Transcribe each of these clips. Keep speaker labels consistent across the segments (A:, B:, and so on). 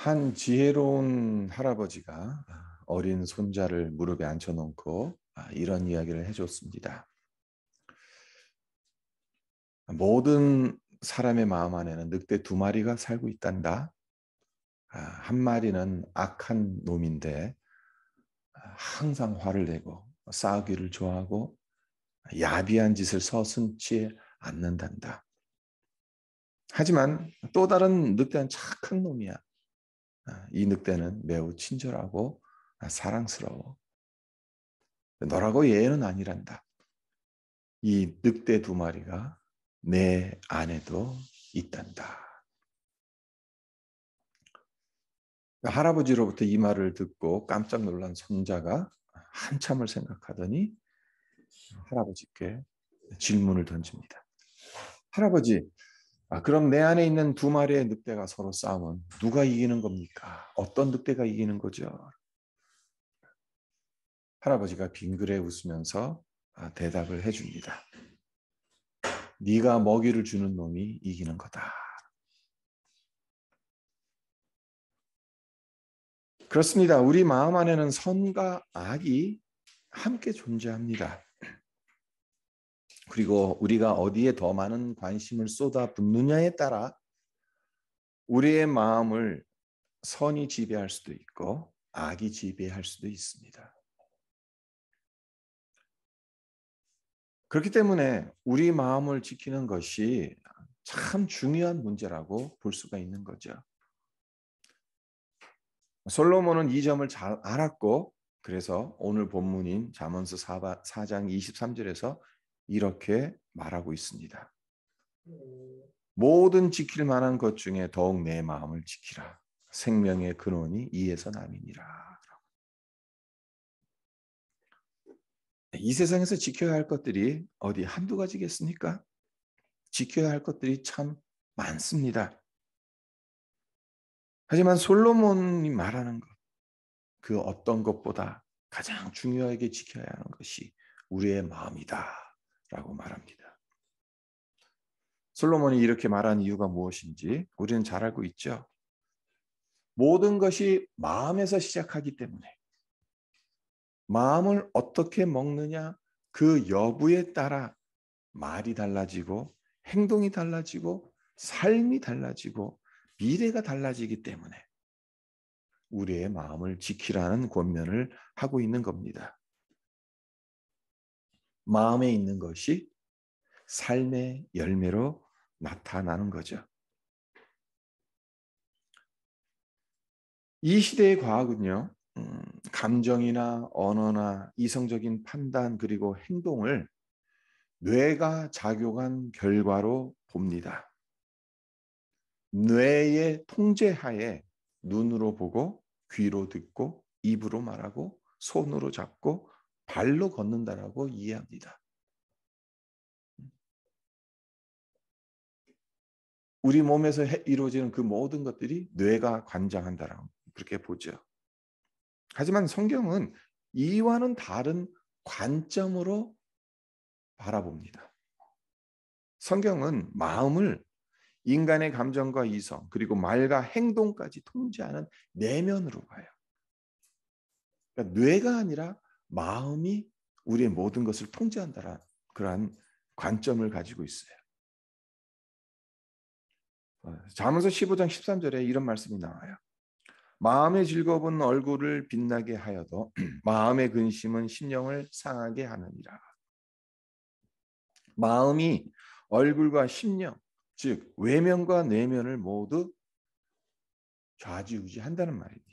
A: 한 지혜로운 할아버지가 어린 손자를 무릎에 앉혀놓고 이런 이야기를 해줬습니다. 모든 사람의 마음 안에는 늑대 두 마리가 살고 있단다. 한 마리는 악한 놈인데 항상 화를 내고 싸우기를 좋아하고 야비한 짓을 서슴지 않는단다. 하지만 또 다른 늑대는 착한 놈이야. 이 늑대는 매우 친절하고 사랑스러워. 너라고 얘는 아니란다. 이 늑대 두 마리가 내 안에도 있단다. 할아버지로부터 이 말을 듣고 깜짝 놀란 손자가 한참을 생각하더니 할아버지께 질문을 던집니다. 할아버지, 그럼 내 안에 있는 두 마리의 늑대가 서로 싸우면 누가 이기는 겁니까? 어떤 늑대가 이기는 거죠? 할아버지가 빙그레 웃으면서 대답을 해줍니다. 네가 먹이를 주는 놈이 이기는 거다. 그렇습니다. 우리 마음 안에는 선과 악이 함께 존재합니다. 그리고 우리가 어디에 더 많은 관심을 쏟아붓느냐에 따라 우리의 마음을 선이 지배할 수도 있고 악이 지배할 수도 있습니다. 그렇기 때문에 우리 마음을 지키는 것이 참 중요한 문제라고 볼 수가 있는 거죠. 솔로몬은 이 점을 잘 알았고 그래서 오늘 본문인 잠언서 4장 23절에서 이렇게 말하고 있습니다. 모든 지킬 만한 것 중에 더욱 내 마음을 지키라. 생명의 근원이 이에서 남이니라. 이 세상에서 지켜야 할 것들이 어디 한두 가지겠습니까? 지켜야 할 것들이 참 많습니다. 하지만 솔로몬이 말하는 것, 그 어떤 것보다 가장 중요하게 지켜야 하는 것이 우리의 마음이다 라고 말합니다. 솔로몬이 이렇게 말한 이유가 무엇인지 우리는 잘 알고 있죠. 모든 것이 마음에서 시작하기 때문에 마음을 어떻게 먹느냐 그 여부에 따라 말이 달라지고 행동이 달라지고 삶이 달라지고 미래가 달라지기 때문에 우리의 마음을 지키라는 권면을 하고 있는 겁니다. 마음에 있는 것이 삶의 열매로 나타나는 거죠. 이 시대의 과학은요, 감정이나 언어나 이성적인 판단 그리고 행동을 뇌가 작용한 결과로 봅니다. 뇌의 통제하에 눈으로 보고 귀로 듣고 입으로 말하고 손으로 잡고 발로 걷는다라고 이해합니다. 우리 몸에서 이루어지는 그 모든 것들이 뇌가 관장한다라고 그렇게 보죠. 하지만 성경은 이와는 다른 관점으로 바라봅니다. 성경은 마음을 인간의 감정과 이성 그리고 말과 행동까지 통제하는 내면으로 봐요. 그러니까 뇌가 아니라 마음이 우리의 모든 것을 통제한다는 그러한 관점을 가지고 있어요. 잠언서 15장 13절에 이런 말씀이 나와요. 마음의 즐거움은 얼굴을 빛나게 하여도 마음의 근심은 심령을 상하게 하느니라. 마음이 얼굴과 심령, 즉 외면과 내면을 모두 좌지우지한다는 말입니다.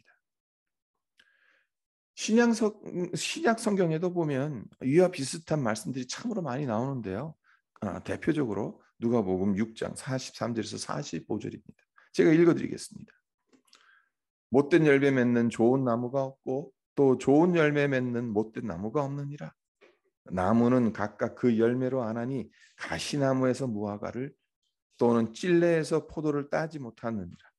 A: 신약 성경에도 보면 이와 비슷한 말씀들이 참으로 많이 나오는데요. 대표적으로 누가복음 6장 43절에서 45절입니다. 제가 읽어드리겠습니다. 못된 열매 맺는 좋은 나무가 없고 또 좋은 열매 맺는 못된 나무가 없느니라. 나무는 각각 그 열매로 아나니 가시나무에서 무화과를 또는 찔레에서 포도를 따지 못하느니라.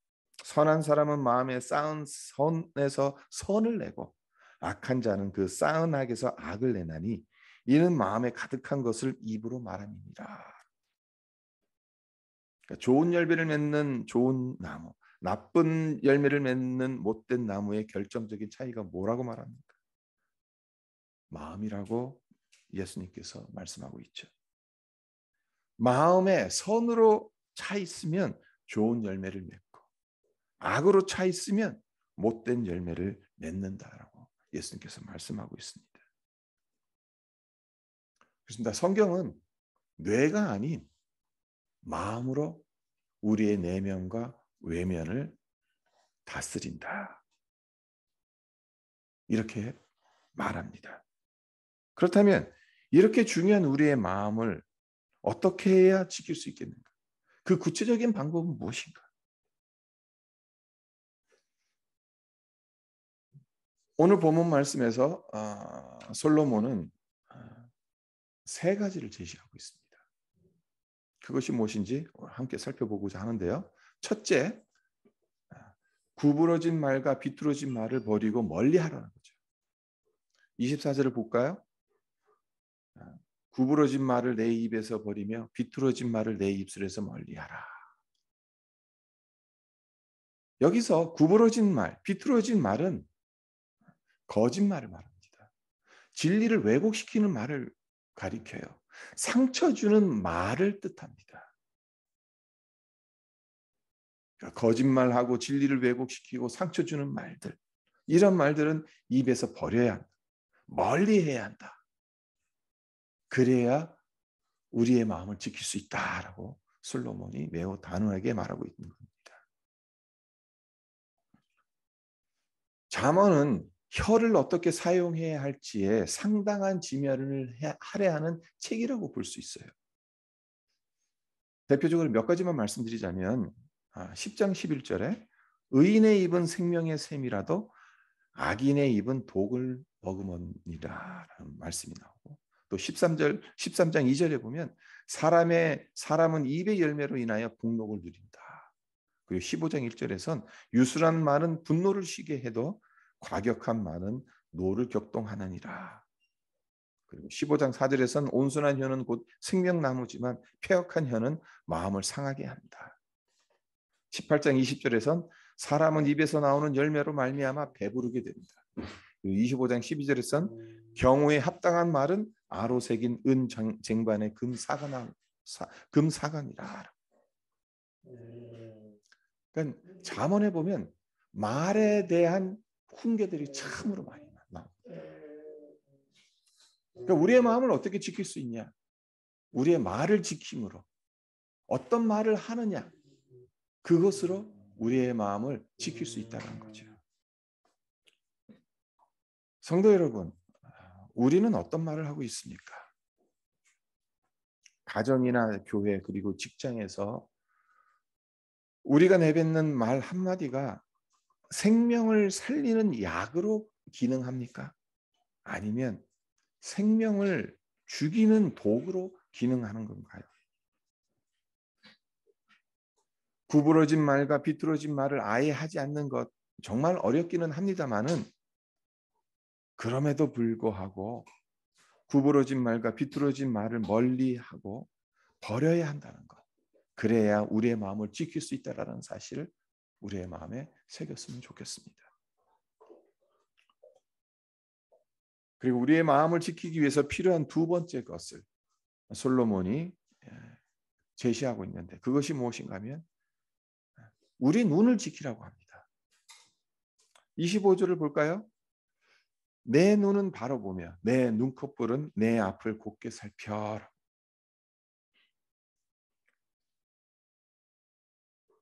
A: 선한 사람은 마음에 쌓은 선에서 선을 내고 악한 자는 그 쌓은 악에서 악을 내나니 이는 마음에 가득한 것을 입으로 말함이니라. 그러니까 좋은 열매를 맺는 좋은 나무, 나쁜 열매를 맺는 못된 나무의 결정적인 차이가 뭐라고 말합니까? 마음이라고 예수님께서 말씀하고 있죠. 마음에 선으로 차 있으면 좋은 열매를 맺고 악으로 차 있으면 못된 열매를 맺는다라고 예수님께서 말씀하고 있습니다. 그렇습니다. 성경은 뇌가 아닌 마음으로 우리의 내면과 외면을 다스린다. 이렇게 말합니다. 그렇다면 이렇게 중요한 우리의 마음을 어떻게 해야 지킬 수 있겠는가? 그 구체적인 방법은 무엇인가? 오늘 본문 말씀에서 솔로몬은 세 가지를 제시하고 있습니다. 그것이 무엇인지 함께 살펴보고자 하는데요. 첫째, 구부러진 말과 비뚤어진 말을 버리고 멀리하라는 거죠. 24절을 볼까요? 구부러진 말을 내 입에서 버리며 비뚤어진 말을 내 입술에서 멀리하라. 여기서 구부러진 말, 비뚤어진 말은 거짓말을 말합니다. 진리를 왜곡시키는 말을 가리켜요. 상처 주는 말을 뜻합니다. 그러니까 거짓말하고 진리를 왜곡시키고 상처 주는 말들, 이런 말들은 입에서 버려야 한다. 멀리해야 한다. 그래야 우리의 마음을 지킬 수 있다라고 솔로몬이 매우 단호하게 말하고 있는 겁니다. 잠언은 혀를 어떻게 사용해야 할지에 상당한 지면을 할애하는 책이라고 볼 수 있어요. 대표적으로 몇 가지만 말씀드리자면 10장 11절에 의인의 입은 생명의 샘이라도 악인의 입은 독을 머금으니라라는 말씀이 나오고, 또 13장 2절에 보면 사람은 입의 열매로 인하여 복록을 누린다. 그리고 15장 1절에선 유술한 말은 분노를 쉬게 해도 과격한 말은 노를 격동하느니라. 그리고 15장 4절에선 온순한 혀는 곧 생명나무지만 폐역한 혀는 마음을 상하게 한다. 18장 20절에선 사람은 입에서 나오는 열매로 말미암아 배부르게 된다. 그리고 25장 12절에선 경우에 합당한 말은 아로 새긴 은 쟁반의 금사관이라. 그러니까 잠언에 보면 말에 대한 훈계들이 참으로 많이 나옵니다. 그러니까 우리의 마음을 어떻게 지킬 수 있냐? 우리의 말을 지킴으로. 어떤 말을 하느냐? 그것으로 우리의 마음을 지킬 수 있다는 거죠. 성도 여러분, 우리는 어떤 말을 하고 있습니까? 가정이나 교회 그리고 직장에서 우리가 내뱉는 말 한마디가 생명을 살리는 약으로 기능합니까? 아니면 생명을 죽이는 도구로 기능하는 건가요? 구부러진 말과 비뚤어진 말을 아예 하지 않는 것 정말 어렵기는 합니다만은, 그럼에도 불구하고 구부러진 말과 비뚤어진 말을 멀리하고 버려야 한다는 것. 그래야 우리의 마음을 지킬 수 있다는 사실을 우리의 마음에 새겼으면 좋겠습니다. 그리고 우리의 마음을 지키기 위해서 필요한 두 번째 것을 솔로몬이 제시하고 있는데, 그것이 무엇인가 하면 우리 눈을 지키라고 합니다. 25절을 볼까요? 내 눈은 바로 보며 내 눈꺼풀은 내 앞을 곧게 살펴라.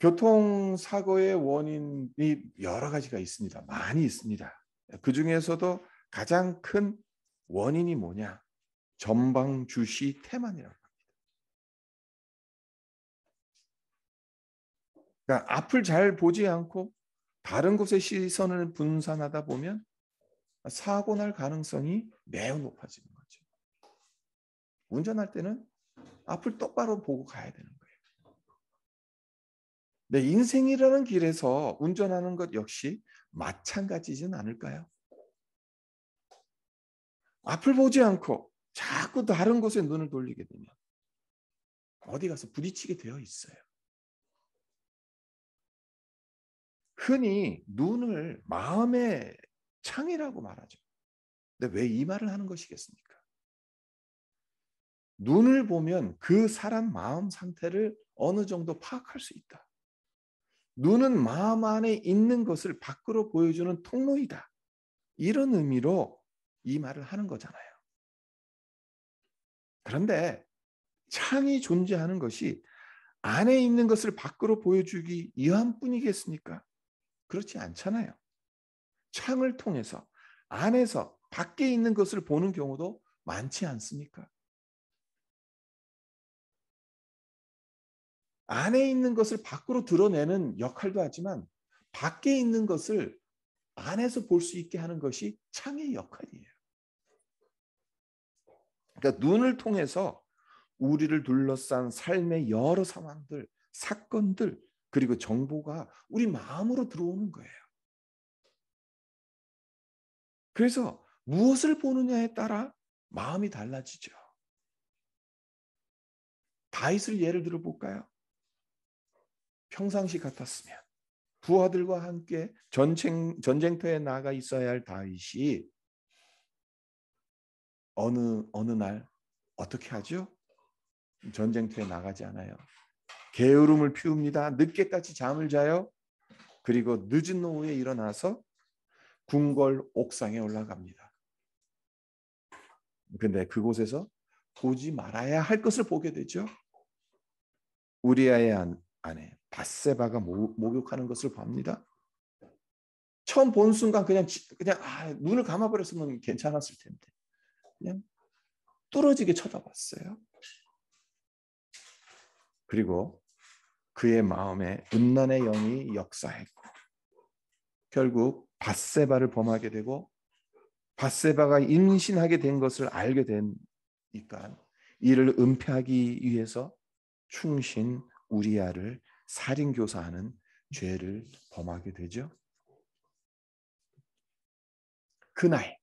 A: 교통사고의 원인이 여러 가지가 있습니다. 많이 있습니다. 그 중에서도 가장 큰 원인이 뭐냐? 전방 주시 태만이라고 합니다. 그러니까 앞을 잘 보지 않고 다른 곳에 시선을 분산하다 보면 사고 날 가능성이 매우 높아지는 거죠. 운전할 때는 앞을 똑바로 보고 가야 되는 거예요. 내 인생이라는 길에서 운전하는 것 역시 마찬가지진 않을까요? 앞을 보지 않고 자꾸 다른 곳에 눈을 돌리게 되면 어디 가서 부딪히게 되어 있어요. 흔히 눈을 마음의 창이라고 말하죠. 근데 왜 이 말을 하는 것이겠습니까? 눈을 보면 그 사람 마음 상태를 어느 정도 파악할 수 있다. 눈은 마음 안에 있는 것을 밖으로 보여주는 통로이다. 이런 의미로 이 말을 하는 거잖아요. 그런데 창이 존재하는 것이 안에 있는 것을 밖으로 보여주기 위한 뿐이겠습니까? 그렇지 않잖아요. 창을 통해서 안에서 밖에 있는 것을 보는 경우도 많지 않습니까? 안에 있는 것을 밖으로 드러내는 역할도 하지만 밖에 있는 것을 안에서 볼 수 있게 하는 것이 창의 역할이에요. 그러니까 눈을 통해서 우리를 둘러싼 삶의 여러 상황들, 사건들, 그리고 정보가 우리 마음으로 들어오는 거예요. 그래서 무엇을 보느냐에 따라 마음이 달라지죠. 다윗을 예를 들어 볼까요? 평상시 같았으면 부하들과 함께 전쟁터에 나가 있어야 할 다윗이 어느 날 어떻게 하죠? 전쟁터에 나가지 않아요. 게으름을 피웁니다. 늦게까지 잠을 자요. 그리고 늦은 오후에 일어나서 궁궐 옥상에 올라갑니다. 근데 그곳에서 보지 말아야 할 것을 보게 되죠. 우리아의 아내 밧세바가 목욕하는 것을 봅니다. 처음 본 순간 그냥 눈을 감아버렸으면 괜찮았을 텐데 그냥 뚫어지게 쳐다봤어요. 그리고 그의 마음에 음란의 영이 역사했고 결국 밧세바를 범하게 되고 밧세바가 임신하게 된 것을 알게 되니까 이를 은폐하기 위해서 충신 우리아를 살인교사하는 죄를 범하게 되죠. 그날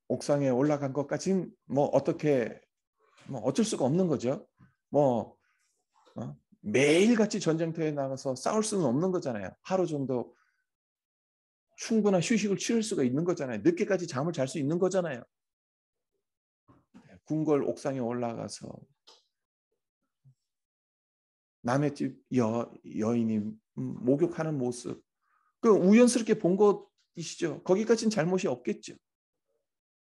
A: 옥상에 올라간 것까지는 어쩔 수가 없는 거죠. 매일같이 전쟁터에 나가서 싸울 수는 없는 거잖아요. 하루 정도 충분한 휴식을 취할 수가 있는 거잖아요. 늦게까지 잠을 잘 수 있는 거잖아요. 궁궐 옥상에 올라가서 남의 집 여인이 목욕하는 모습, 그 우연스럽게 본 것이시죠. 거기까지는 잘못이 없겠죠.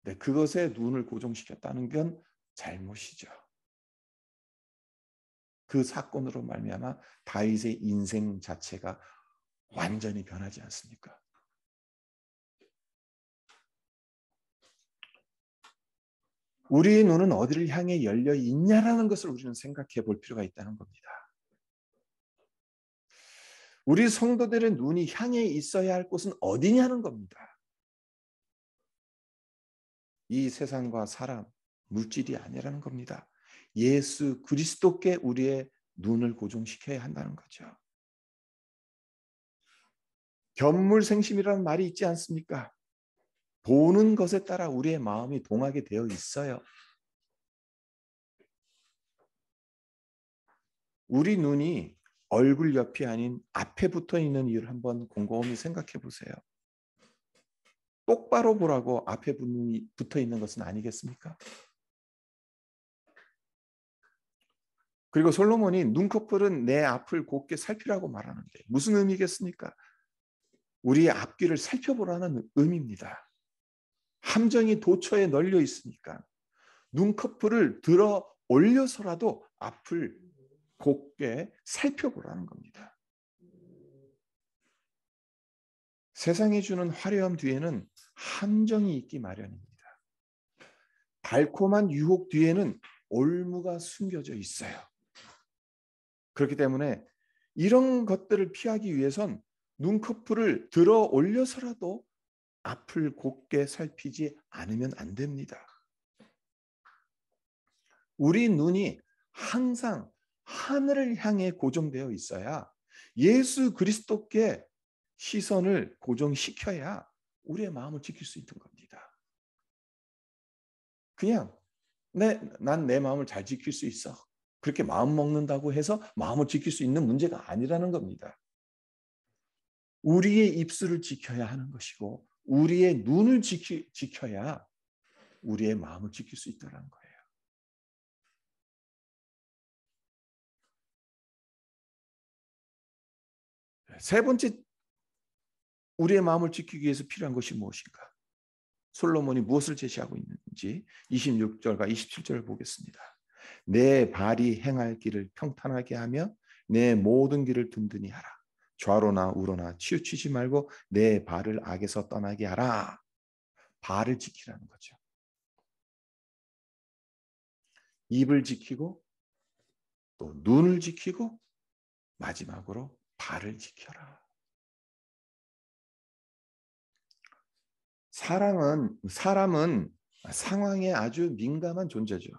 A: 네, 그것에 눈을 고정시켰다는 건 잘못이죠. 그 사건으로 말미암아 다윗의 인생 자체가 완전히 변하지 않습니까? 우리의 눈은 어디를 향해 열려 있냐라는 것을 우리는 생각해 볼 필요가 있다는 겁니다. 우리 성도들의 눈이 향해 있어야 할 곳은 어디냐는 겁니다. 이 세상과 사람, 물질이 아니라는 겁니다. 예수 그리스도께 우리의 눈을 고정시켜야 한다는 거죠. 견물생심이라는 말이 있지 않습니까? 보는 것에 따라 우리의 마음이 동하게 되어 있어요. 우리 눈이 얼굴 옆이 아닌 앞에 붙어 있는 이유를 한번 곰곰이 생각해 보세요. 똑바로 보라고 앞에 붙어 있는 것은 아니겠습니까? 그리고 솔로몬이 눈꺼풀은 내 앞을 곱게 살피라고 말하는데 무슨 의미겠습니까? 우리의 앞귀를 살펴보라는 의미입니다. 함정이 도처에 널려 있으니까 눈꺼풀을 들어 올려서라도 앞을 곱게 살펴보라는 겁니다. 세상이 주는 화려함 뒤에는 함정이 있기 마련입니다. 달콤한 유혹 뒤에는 올무가 숨겨져 있어요. 그렇기 때문에 이런 것들을 피하기 위해선 눈꺼풀을 들어 올려서라도 앞을 곱게 살피지 않으면 안 됩니다. 우리 눈이 항상 하늘을 향해 고정되어 있어야 예수 그리스도께 시선을 고정시켜야 우리의 마음을 지킬 수 있는 겁니다. 그냥 난 내 마음을 잘 지킬 수 있어. 그렇게 마음 먹는다고 해서 마음을 지킬 수 있는 문제가 아니라는 겁니다. 우리의 입술을 지켜야 하는 것이고 우리의 눈을 지켜야 우리의 마음을 지킬 수 있다는 거예요. 세 번째, 우리의 마음을 지키기 위해서 필요한 것이 무엇인가? 솔로몬이 무엇을 제시하고 있는지 26절과 27절을 보겠습니다. 내 발이 행할 길을 평탄하게 하며 내 모든 길을 든든히 하라. 좌로나 우로나 치우치지 말고 내 발을 악에서 떠나게 하라. 발을 지키라는 거죠. 입을 지키고 또 눈을 지키고 마지막으로 발을 지켜라. 사람은 상황에 아주 민감한 존재죠.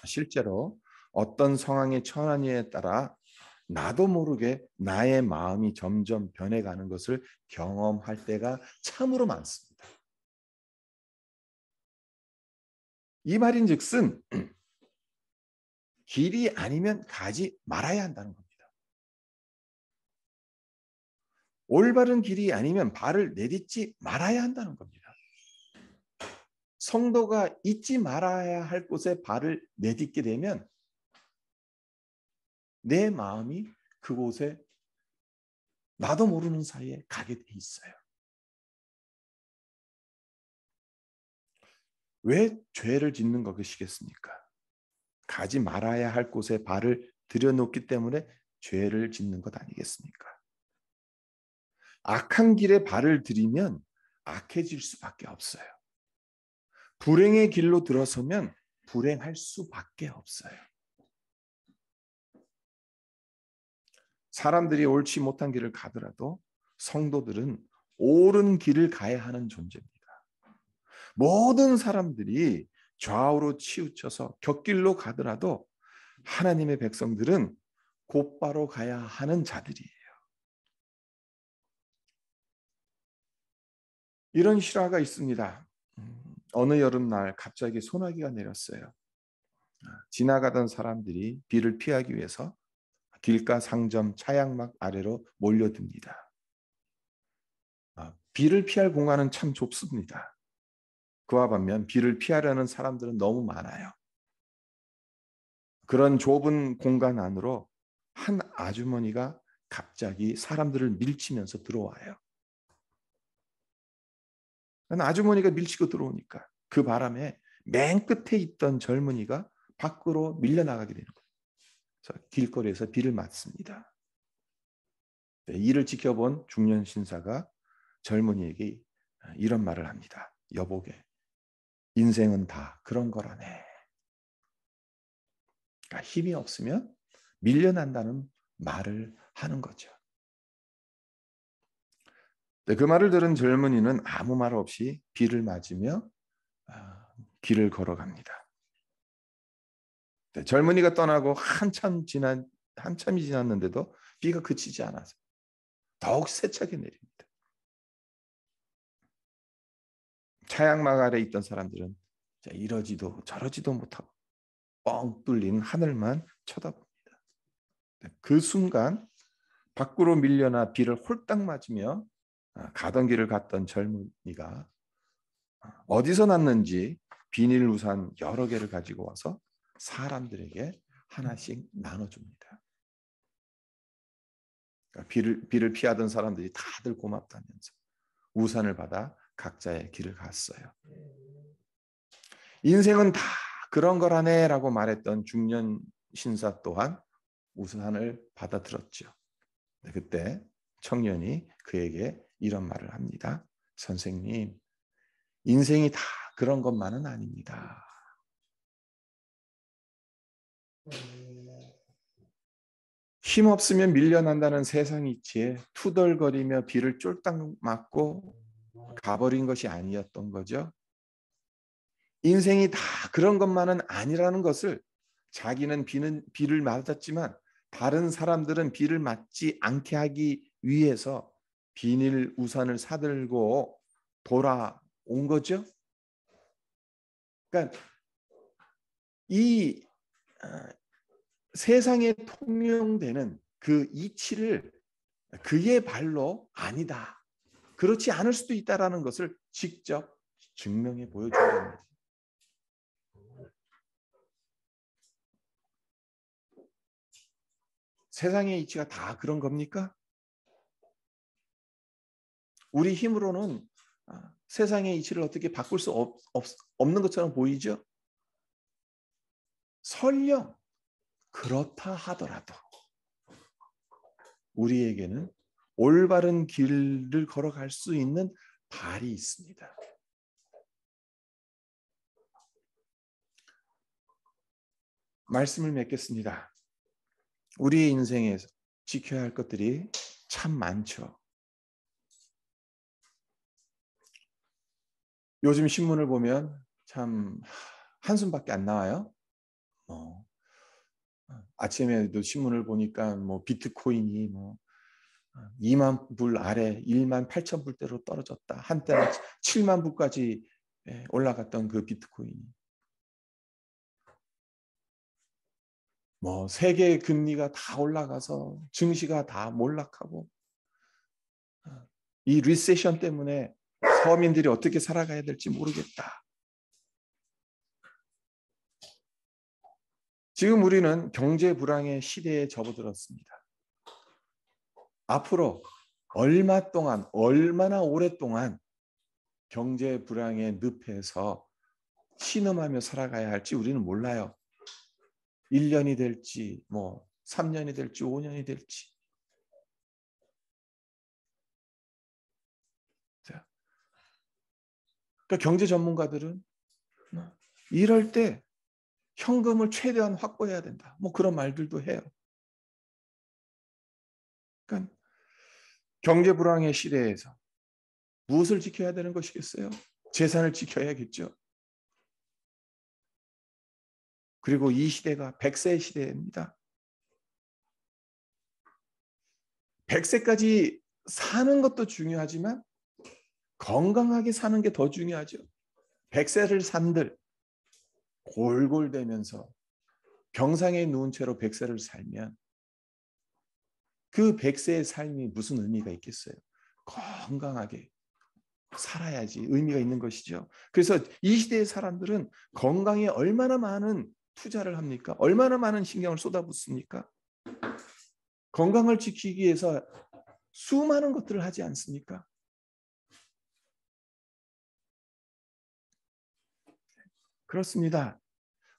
A: 실제로 어떤 상황에 처하느냐에 따라 나도 모르게 나의 마음이 점점 변해가는 것을 경험할 때가 참으로 많습니다. 이 말인즉슨 길이 아니면 가지 말아야 한다는 겁니다. 올바른 길이 아니면 발을 내딛지 말아야 한다는 겁니다. 성도가 잊지 말아야 할 곳에 발을 내딛게 되면 내 마음이 그곳에 나도 모르는 사이에 가게 돼 있어요. 왜 죄를 짓는 것이겠습니까? 가지 말아야 할 곳에 발을 들여놓기 때문에 죄를 짓는 것 아니겠습니까? 악한 길에 발을 들이면 악해질 수밖에 없어요. 불행의 길로 들어서면 불행할 수밖에 없어요. 사람들이 옳지 못한 길을 가더라도 성도들은 옳은 길을 가야 하는 존재입니다. 모든 사람들이 좌우로 치우쳐서 곁길로 가더라도 하나님의 백성들은 곧바로 가야 하는 자들이에요. 이런 실화가 있습니다. 어느 여름날 갑자기 소나기가 내렸어요. 지나가던 사람들이 비를 피하기 위해서 길가 상점 차양막 아래로 몰려듭니다. 비를 피할 공간은 참 좁습니다. 그와 반면 비를 피하려는 사람들은 너무 많아요. 그런 좁은 공간 안으로 한 아주머니가 갑자기 사람들을 밀치면서 들어와요. 아주머니가 밀치고 들어오니까 그 바람에 맨 끝에 있던 젊은이가 밖으로 밀려나가게 되는 거예요. 그래서 길거리에서 비를 맞습니다. 이를 지켜본 중년 신사가 젊은이에게 이런 말을 합니다. 여보게, 인생은 다 그런 거라네. 그러니까 힘이 없으면 밀려난다는 말을 하는 거죠. 그 말을 들은 젊은이는 아무 말 없이 비를 맞으며 길을 걸어갑니다. 젊은이가 떠나고 한참이 지났는데도 비가 그치지 않아서 더욱 세차게 내립니다. 차양막 아래 있던 사람들은 이러지도 저러지도 못하고 뻥 뚫린 하늘만 쳐다봅니다. 그 순간 밖으로 밀려나 비를 홀딱 맞으며 가던 길을 갔던 젊은이가 어디서 났는지 비닐 우산 여러 개를 가지고 와서 사람들에게 하나씩 나눠줍니다. 그러니까 비를 피하던 사람들이 다들 고맙다면서 우산을 받아 각자의 길을 갔어요. 인생은 다 그런 거라네 라고 말했던 중년 신사 또한 우산을 받아들었죠. 그때 청년이 그에게 이런 말을 합니다. 선생님, 인생이 다 그런 것만은 아닙니다. 힘없으면 밀려난다는 세상 이치에 투덜거리며 비를 쫄딱 맞고 가버린 것이 아니었던 거죠. 인생이 다 그런 것만은 아니라는 것을 자기는 비를 맞았지만 다른 사람들은 비를 맞지 않게 하기 위해서 비닐 우산을 사들고 돌아온 거죠. 그러니까 이 세상에 통용되는 그 이치를 그의 발로 아니다. 그렇지 않을 수도 있다라는 것을 직접 증명해 보여준다는 거죠. 세상의 이치가 다 그런 겁니까? 우리 힘으로는 세상의 이치를 어떻게 바꿀 수 없는 것처럼 보이죠? 설령 그렇다 하더라도 우리에게는 올바른 길을 걸어갈 수 있는 발이 있습니다. 말씀을 맺겠습니다. 우리의 인생에서 지켜야 할 것들이 참 많죠. 요즘 신문을 보면 참 한숨밖에 안 나와요. 아침에도 신문을 보니까 비트코인이 2만 불 아래 1만 8천 불대로 떨어졌다. 한때는 7만 불까지 올라갔던 그 비트코인이. 세계 금리가 다 올라가서 증시가 다 몰락하고 이 리세션 때문에 서민들이 어떻게 살아가야 될지 모르겠다. 지금 우리는 경제 불황의 시대에 접어들었습니다. 앞으로 얼마나 오랫동안 경제 불황의 늪에서 신음하며 살아가야 할지 우리는 몰라요. 1년이 될지 3년이 될지 5년이 될지. 그러니까 경제 전문가들은 이럴 때 현금을 최대한 확보해야 된다. 그런 말들도 해요. 그러니까 경제 불황의 시대에서 무엇을 지켜야 되는 것이겠어요? 재산을 지켜야겠죠. 그리고 이 시대가 100세 시대입니다. 100세까지 사는 것도 중요하지만 건강하게 사는 게 더 중요하죠. 100세를 산들 골골대면서 병상에 누운 채로 100세를 살면 그 100세의 삶이 무슨 의미가 있겠어요? 건강하게 살아야지 의미가 있는 것이죠. 그래서 이 시대의 사람들은 건강에 얼마나 많은 투자를 합니까? 얼마나 많은 신경을 쏟아붓습니까? 건강을 지키기 위해서 수많은 것들을 하지 않습니까? 그렇습니다.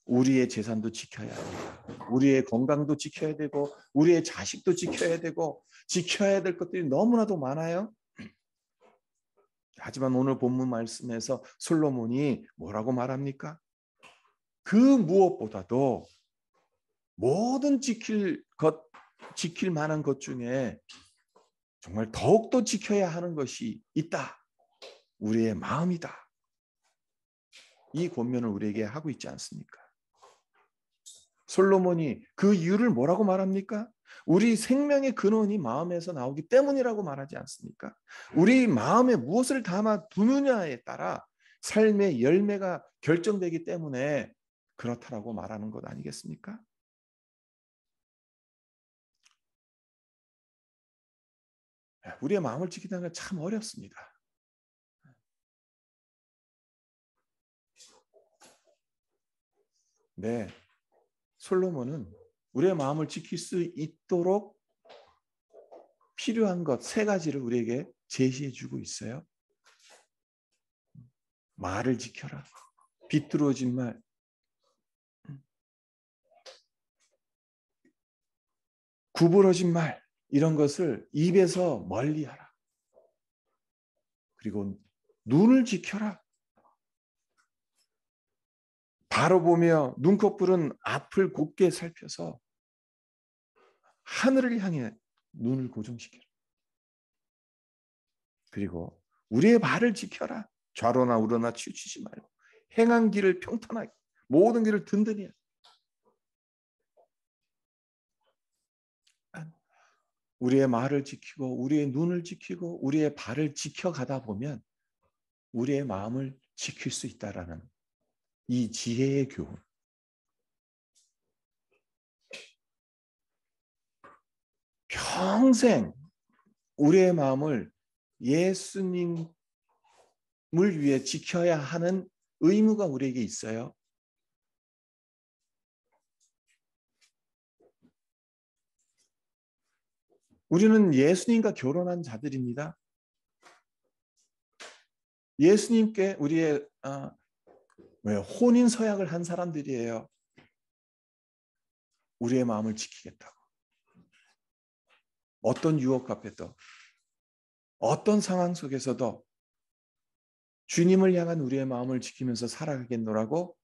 A: 우리의 재산도 지켜야 합니다. 우리의 건강도 지켜야 되고 우리의 자식도 지켜야 되고 지켜야 될 것들이 너무나도 많아요. 하지만 오늘 본문 말씀에서 솔로몬이 뭐라고 말합니까? 그 무엇보다도 모든 지킬 만한 것 중에 정말 더욱더 지켜야 하는 것이 있다. 우리의 마음이다. 이 권면을 우리에게 하고 있지 않습니까? 솔로몬이 그 이유를 뭐라고 말합니까? 우리 생명의 근원이 마음에서 나오기 때문이라고 말하지 않습니까? 우리 마음에 무엇을 담아 두느냐에 따라 삶의 열매가 결정되기 때문에 그렇다라고 말하는 것 아니겠습니까? 우리의 마음을 지키는 건 참 어렵습니다. 네, 솔로몬은 우리의 마음을 지킬 수 있도록 필요한 것 3가지를 우리에게 제시해 주고 있어요. 말을 지켜라. 비뚤어진 말. 구부러진 말. 이런 것을 입에서 멀리하라. 그리고 눈을 지켜라. 바로 보며 눈꺼풀은 앞을 곧게 살펴서 하늘을 향해 눈을 고정시켜라. 그리고 우리의 발을 지켜라. 좌로나 우로나 치우치지 말고 행한 길을 평탄하게 모든 길을 든든히 하라. 우리의 말을 지키고 우리의 눈을 지키고 우리의 발을 지켜가다 보면 우리의 마음을 지킬 수 있다라는 이 지혜의 교훈. 평생 우리의 마음을 예수님을 위해 지켜야 하는 의무가 우리에게 있어요. 우리는 예수님과 결혼한 자들입니다. 예수님께 우리의 혼인 서약을 한 사람들이에요. 우리의 마음을 지키겠다고. 어떤 유혹 앞에도, 어떤 상황 속에서도 주님을 향한 우리의 마음을 지키면서 살아가겠노라고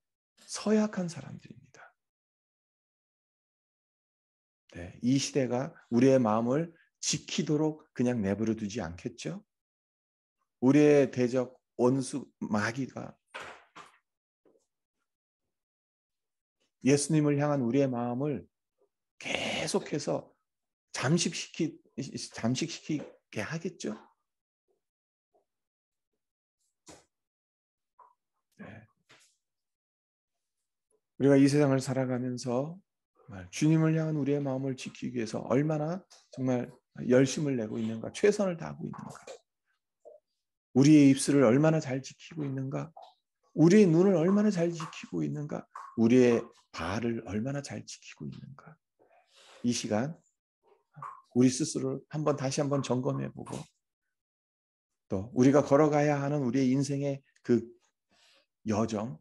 A: 서약한 사람들입니다. 네, 이 시대가 우리의 마음을 지키도록 그냥 내버려 두지 않겠죠? 우리의 대적 원수 마귀가 예수님을 향한 우리의 마음을 계속해서 잠식시키게 하겠죠? 네. 우리가 이 세상을 살아가면서 주님을 향한 우리의 마음을 지키기 위해서 얼마나 정말 열심을 내고 있는가, 최선을 다하고 있는가, 우리의 입술을 얼마나 잘 지키고 있는가, 우리의 눈을 얼마나 잘 지키고 있는가, 우리의 발을 얼마나 잘 지키고 있는가. 이 시간 우리 스스로를 다시 한번 점검해보고, 또 우리가 걸어가야 하는 우리의 인생의 그 여정,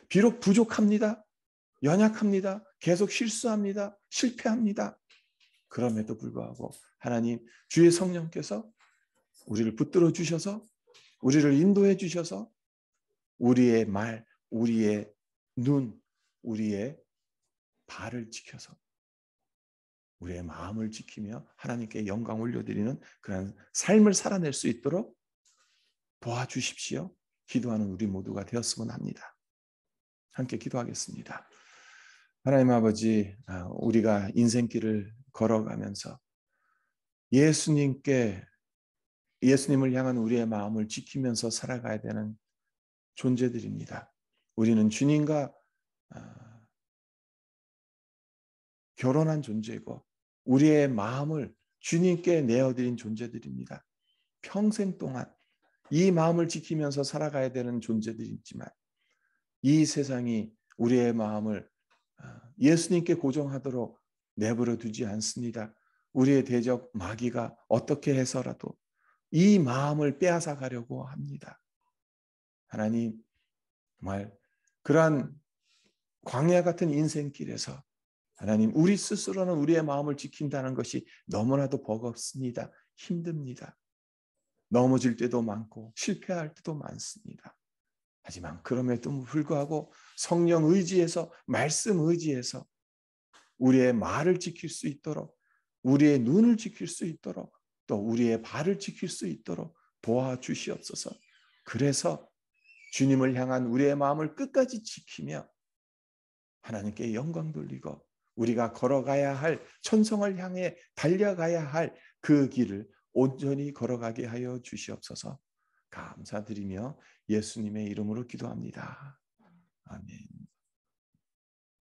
A: 비록 부족합니다. 연약합니다. 계속 실수합니다. 실패합니다. 그럼에도 불구하고 하나님 주의 성령께서 우리를 붙들어 주셔서, 우리를 인도해 주셔서 우리의 말, 우리의 눈, 우리의 발을 지켜서 우리의 마음을 지키며 하나님께 영광 올려드리는 그런 삶을 살아낼 수 있도록 도와주십시오. 기도하는 우리 모두가 되었으면 합니다. 함께 기도하겠습니다. 하나님 아버지, 우리가 인생길을 걸어가면서 예수님을 향한 우리의 마음을 지키면서 살아가야 되는 존재들입니다. 우리는 주님과 결혼한 존재고 우리의 마음을 주님께 내어드린 존재들입니다. 평생 동안 이 마음을 지키면서 살아가야 되는 존재들이지만 이 세상이 우리의 마음을 예수님께 고정하도록 내버려 두지 않습니다. 우리의 대적 마귀가 어떻게 해서라도 이 마음을 빼앗아 가려고 합니다. 하나님, 정말 그러한 광야 같은 인생길에서 하나님, 우리 스스로는 우리의 마음을 지킨다는 것이 너무나도 버겁습니다. 힘듭니다. 넘어질 때도 많고 실패할 때도 많습니다. 하지만 그럼에도 불구하고 성령 의지에서, 말씀 의지에서 우리의 말을 지킬 수 있도록, 우리의 눈을 지킬 수 있도록, 또 우리의 발을 지킬 수 있도록 도와주시옵소서. 그래서 주님을 향한 우리의 마음을 끝까지 지키며 하나님께 영광 돌리고 우리가 걸어가야 할, 천성을 향해 달려가야 할 그 길을 온전히 걸어가게 하여 주시옵소서. 감사드리며 예수님의 이름으로 기도합니다. 아멘.